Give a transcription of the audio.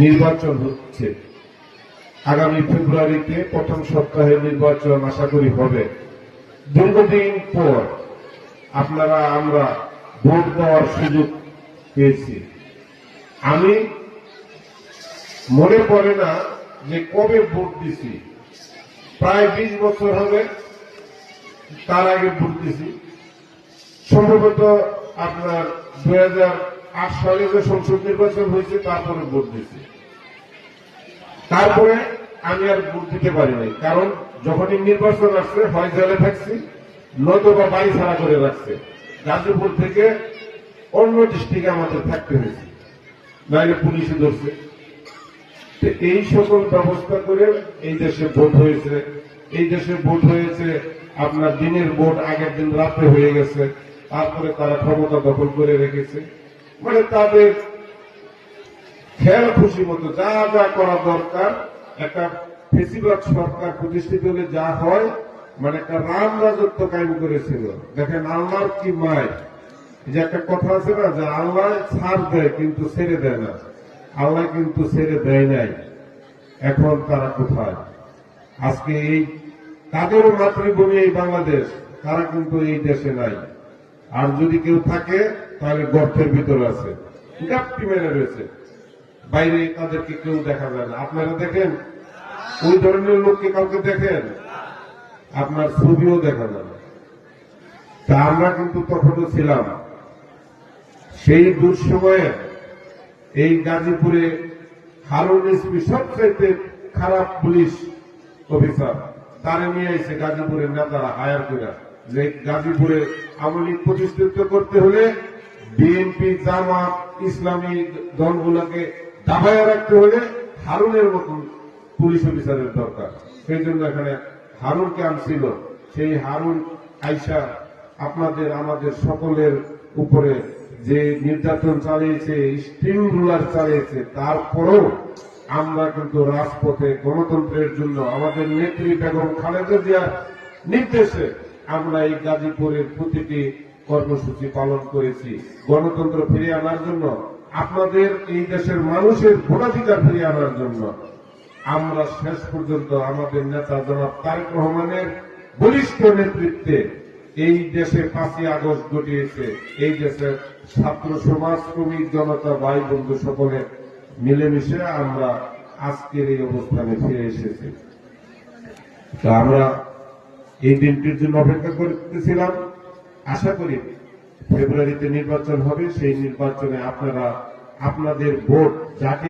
নির্বাচন হচ্ছে। আগামী ফেব্রুয়ারিতে প্রথম সপ্তাহে নির্বাচন আশা করি হবে। দীর্ঘদিন পর আমরা ভোট দেওয়ার সুযোগ পেয়েছি। আমি মনে পড়ে না যে কবে ভোট দিছি, প্রায় 20 বছর হবে তার আগে ভোট দিছি। সম্ভবত আপনার 2008 সালে যে সংসদ নির্বাচন হয়েছে তারপরে ভোট দিছি। তারপরে আমি আর ভোট দিতে পারি নাই, কারণ যখনই নির্বাচন আসছে হয় জেলে থাকছি, নয়তোবা বাড়ি ছাড়া করে রাখছে। গাজীপুর থেকে অন্য ডিস্ট্রিক্টে আমাদের থাকতে হয়েছে, নাইলে পুলিশে ধরছে। এই সকল ব্যবস্থা করে এই দেশে ভোট হয়েছে। এই দেশে ভোট হয়েছে আপনার দিনের ভোট আগের দিন রাত্রে হয়ে গেছে, তারপরে তারা ক্ষমতা দখল করে রেখেছে। মানে তাদের খেয়াল খুশি মতো যা যা করা দরকার, একটা ফেসিবাদ সরকার প্রতিষ্ঠিত হলে যা হয়, মানে একটা রাম রাজত্ব কায়েম করেছিল। দেখেন আল্লাহর কি মায়, যে একটা কথা আছে না, যে আল্লাহ ছাড় দেয় কিন্তু ছেড়ে দেয় না। আল্লাহ কিন্তু ছেড়ে দেয় নাই। এখন তারা কোথায়? আজকে এই তাদেরও মাতৃভূমি এই বাংলাদেশ, তারা কিন্তু এই দেশে নাই। আর যদি কেউ থাকে তাহলে গর্তের ভিতরে আছে, গাপটি মেরে রয়েছে, বাইরে তাদেরকে কেউ দেখা যায় না। আপনারা দেখেন ওই ধরনের লোককে কাউকে দেখেন, আপনার ছবিও দেখা যায় না। তা আমরা কিন্তু তখনও ছিলাম। সেই দুঃসময়ে এই গাজীপুরে হারুন এসপি সবচাইতে খারাপ পুলিশ অফিসার, তারে নিয়ে এসে গাজীপুরের নেতারা হায়ার করে, যে গাজীপুরে আওয়ামী লীগ প্রতিষ্ঠিত করতে হলে বিএনপি, জামাত, ইসলামী দলগুলোকে দাবায় রাখতে হলে হারুনের মতন পুলিশ অফিসারের দরকার। সেই জন্য এখানে হারুনকে আনছিল। সেই হারুন আইসা আপনাদের আমাদের সকলের উপরে যে নির্যাতন চালিয়েছে, স্ট্রিং রুলার চালিয়েছে, তারপরেও আমরা কিন্তু রাজপথে গণতন্ত্রের জন্য আমাদের নেত্রী বেগম খালেদা জিয়ার নির্দেশে আমরা এই গাজীপুরের প্রতিটি কর্মসূচি পালন করেছি। গণতন্ত্র ফিরিয়ে আনার জন্য, আপনাদের এই দেশের মানুষের ভোটাধিকার ফিরিয়ে আনার জন্য আমরা শেষ পর্যন্ত আমাদের নেতা জনাব তারেক রহমানের বলিষ্ঠ নেতৃত্বে এই দেশে 5ই আগস্ট ঘটিয়েছে। এই দেশের ছাত্র সমাজ, শ্রমিক জনতা, ভাই বন্ধু সকলে মিলেমিশে আমরা আজকের এই অবস্থানে ফিরে এসেছি। তা আমরা এই দিনটির জন্য অপেক্ষা করতেছিলাম। আশা করি ফেব্রুয়ারিতে নির্বাচন হবে। সেই নির্বাচনে আপনারা আপনাদের ভোট যাকে